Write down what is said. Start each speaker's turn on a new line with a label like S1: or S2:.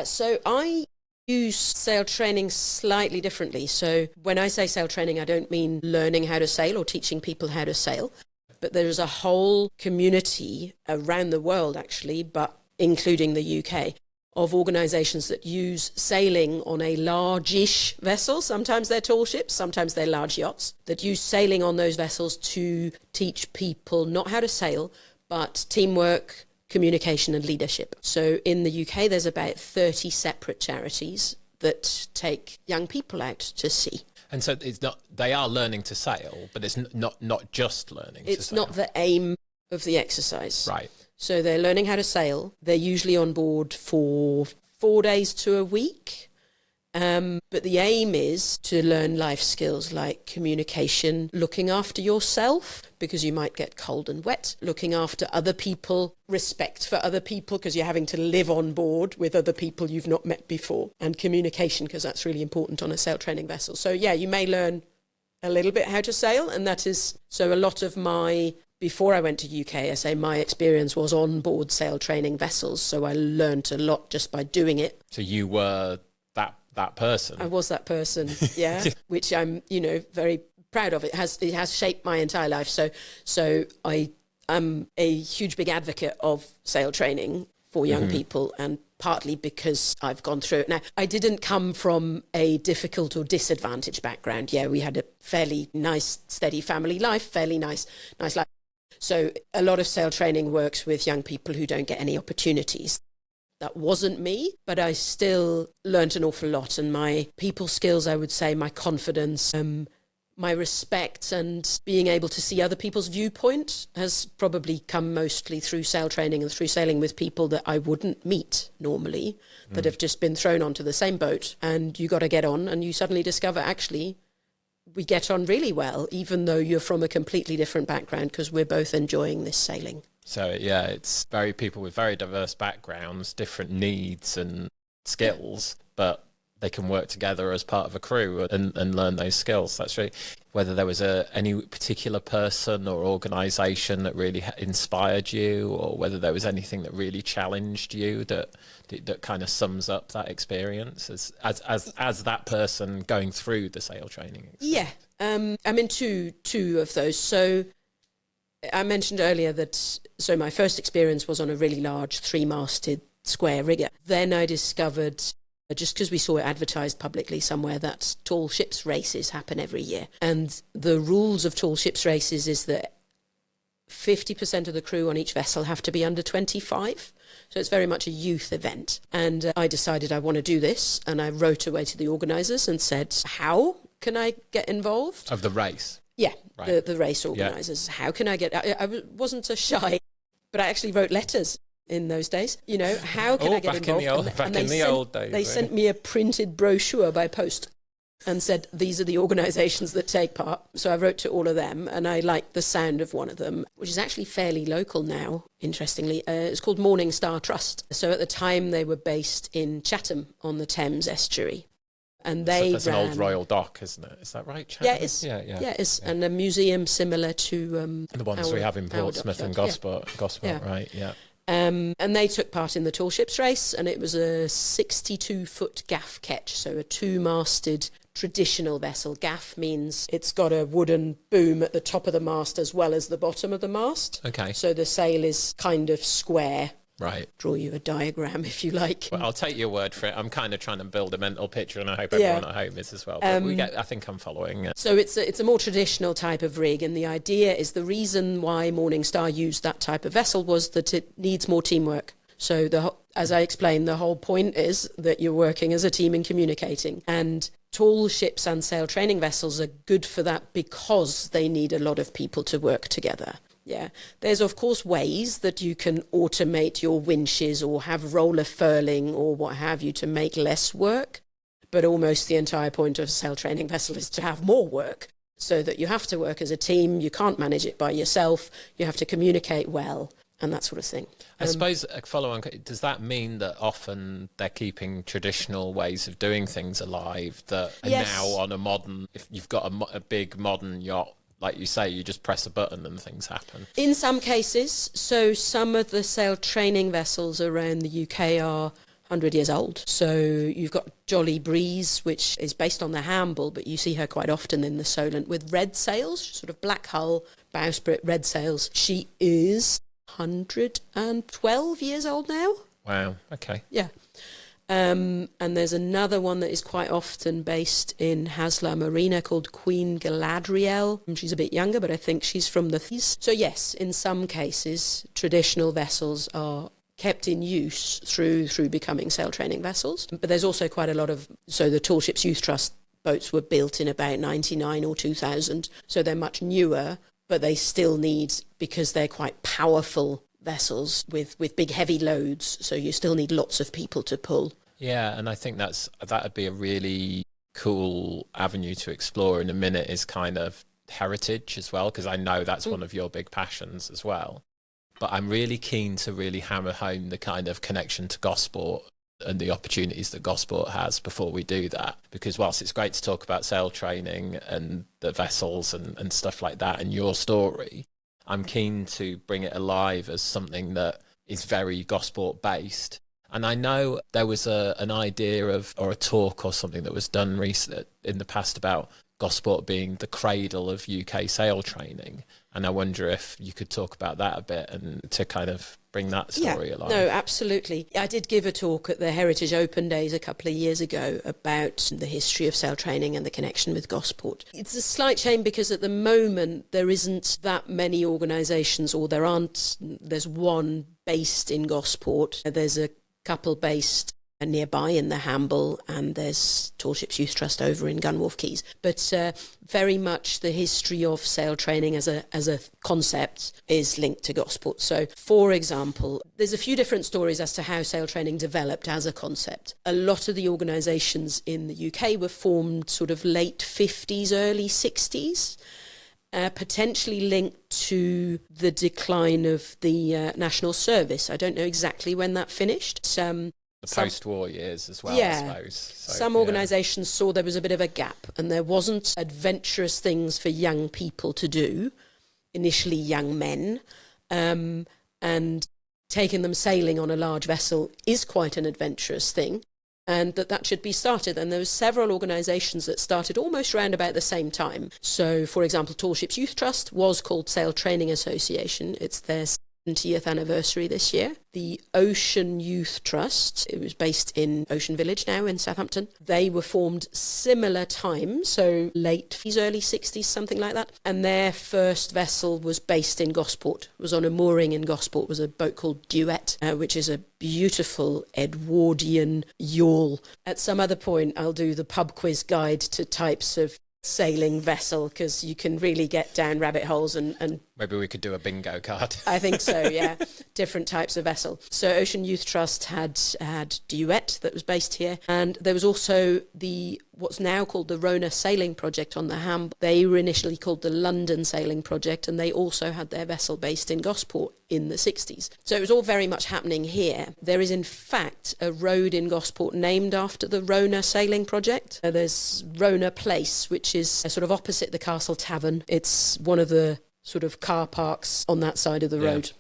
S1: So I use sail training slightly differently. So when I say sail training, I don't mean learning how to sail or teaching people how to sail, but there's a whole community around the world, actually, but including the UK, of organisations that use sailing on a large-ish vessel. Sometimes they're tall ships, sometimes they're large yachts, that use sailing on those vessels to teach people not how to sail, but teamwork, communication and leadership. So in the UK, there's about 30 separate charities that take young people out to sea.
S2: And so it's not, they are learning to sail, but it's not just learning to sail.
S1: It's not the aim of the exercise.
S2: Right.
S1: So they're learning how to sail. They're usually on board for 4 days to a week. But the aim is to learn life skills like communication, looking after yourself because you might get cold and wet, looking after other people, respect for other people because you're having to live on board with other people you've not met before, and communication because that's really important on a sail training vessel. So yeah, you may learn a little bit how to sail, and that is, so a lot of my, before I went to UK, I say my experience was on board sail training vessels, so I learned a lot just by doing it.
S2: So you were that person.
S1: I was that person, yeah, which I'm, very proud of. It has shaped my entire life. So I am a huge big advocate of sail training for young people, and partly because I've gone through it. Now, I didn't come from a difficult or disadvantaged background. Yeah, we had a fairly nice, steady family life, fairly nice life. So a lot of sail training works with young people who don't get any opportunities. That wasn't me, but I still learnt an awful lot. And my people skills, I would say, my confidence, my respect and being able to see other people's viewpoint has probably come mostly through sail training and through sailing with people that I wouldn't meet normally, that have just been thrown onto the same boat. And you got to get on, and you suddenly discover, actually, we get on really well, even though you're from a completely different background, because we're both enjoying this sailing.
S2: So, yeah, it's people with very diverse backgrounds, different needs and skills, but they can work together as part of a crew and learn those skills. That's really, whether there was any particular person or organisation that really inspired you, or whether there was anything that really challenged you that kind of sums up that experience as that person going through the sail training experience.
S1: Yeah, I'm in two of those. So I mentioned earlier that, my first experience was on a really large 3-masted square rigger. Then I discovered, just because we saw it advertised publicly somewhere, that tall ships races happen every year. And the rules of tall ships races is that 50% of the crew on each vessel have to be under 25. So it's very much a youth event. And I decided I want to do this. And I wrote away to the organisers and said, how can I get involved?
S2: Of the race?
S1: Yeah,
S2: right.
S1: the race organisers. Yeah. How can I get... I wasn't a shy, but I actually wrote letters in those days. How can I get involved?
S2: Back in the old days.
S1: They sent me a printed brochure by post and said, these are the organisations that take part. So I wrote to all of them, and I liked the sound of one of them, which is actually fairly local now, interestingly. It's called Morning Star Trust. So at the time, they were based in Chatham on the Thames estuary. And that's
S2: an old royal dock, isn't it? Is that right, Chatham?
S1: Yeah, it is. Yeah, it is. Yeah. And a museum similar to...
S2: the ones we have in Portsmouth and Gosport, right, yeah.
S1: And they took part in the tall ships race, and it was a 62-foot gaff ketch, so a 2-masted traditional vessel. Gaff means it's got a wooden boom at the top of the mast as well as the bottom of the mast.
S2: Okay.
S1: So the sail is kind of square.
S2: Right.
S1: Draw you a diagram if you like.
S2: Well, I'll take your word for it. I'm kind of trying to build a mental picture, and I hope everyone at home is as well. But I think I'm following it. So
S1: it's a more traditional type of rig, and the idea is the reason why Morningstar used that type of vessel was that it needs more teamwork. So as I explained, the whole point is that you're working as a team and communicating. And tall ships and sail training vessels are good for that because they need a lot of people to work together. Yeah, there's of course ways that you can automate your winches or have roller furling or what have you to make less work. But almost the entire point of a sail training vessel is to have more work, so that you have to work as a team. You can't manage it by yourself. You have to communicate well and that sort of thing.
S2: I suppose, follow on, does that mean that often they're keeping traditional ways of doing things alive that are now on a modern, if you've got a big modern yacht, like you say, you just press a button and things happen?
S1: In some cases. So some of the sail training vessels around the UK 100 years old. So you've got Jolly Breeze, which is based on the Hamble, but you see her quite often in the Solent with red sails, sort of black hull, bowsprit, red sails. She is 112 years old now.
S2: Wow, okay.
S1: Yeah. And there's another one that is quite often based in Haslar Marina called Queen Galadriel. She's a bit younger, but I think she's from the Thieves. So yes, in some cases, traditional vessels are kept in use through becoming sail training vessels. But there's also quite a lot of, so the Tall Ships Youth Trust boats were built in about 99 or 2000, so they're much newer, but they still need, because they're quite powerful vessels with big heavy loads, so you still need lots of people to pull.
S2: Yeah, and I think that'd be a really cool avenue to explore in a minute, is kind of heritage as well, because I know that's one of your big passions as well. But I'm really keen to really hammer home the kind of connection to Gosport and the opportunities that Gosport has before we do that, because whilst it's great to talk about sail training and the vessels and stuff like that and your story, I'm keen to bring it alive as something that is very Gosport based. And I know there was an idea of, or a talk or something that was done recently in the past about Gosport being the cradle of UK sail training. And I wonder if you could talk about that a bit and to kind of bring that story alive.
S1: No, absolutely. I did give a talk at the Heritage Open Days a couple of years ago about the history of sail training and the connection with Gosport. It's a slight shame because at the moment there isn't that many organisations, or there's one based in Gosport. There's a couple based nearby in the Hamble, and there's Tall Ships Youth Trust over in Gunwharf Quays. But very much the history of sail training as a concept is linked to Gosport. So, for example, there's a few different stories as to how sail training developed as a concept. A lot of the organisations in the UK were formed sort of late 50s, early 60s. Potentially linked to the decline of the National Service. I don't know exactly when that finished.
S2: The post-war years as well,
S1: yeah,
S2: I suppose. So,
S1: some organisations saw there was a bit of a gap and there wasn't adventurous things for young people to do, initially young men, and taking them sailing on a large vessel is quite an adventurous thing, and that should be started. And there were several organisations that started almost around about the same time. So, for example, Tall Ships Youth Trust was called Sail Training Association. It's their 70th anniversary this year. The Ocean Youth Trust, it was based in Ocean Village now in Southampton. They were formed similar time, so late 50s, early 60s, something like that. And their first vessel was based in Gosport, was on a mooring in Gosport, was a boat called Duet, which is a beautiful Edwardian yawl. At some other point, I'll do the pub quiz guide to types of sailing vessel, because you can really get down rabbit holes and
S2: maybe we could do a bingo card.
S1: I think so, yeah. Different types of vessel. So Ocean Youth Trust had Duet that was based here, and there was also what's now called the Rona Sailing Project on the Ham. They were initially called the London Sailing Project, and they also had their vessel based in Gosport in the 60s. So it was all very much happening here. There is in fact a road in Gosport named after the Rona Sailing Project. There's Rona Place, which is sort of opposite the Castle Tavern. It's one of the sort of car parks on that side of the road.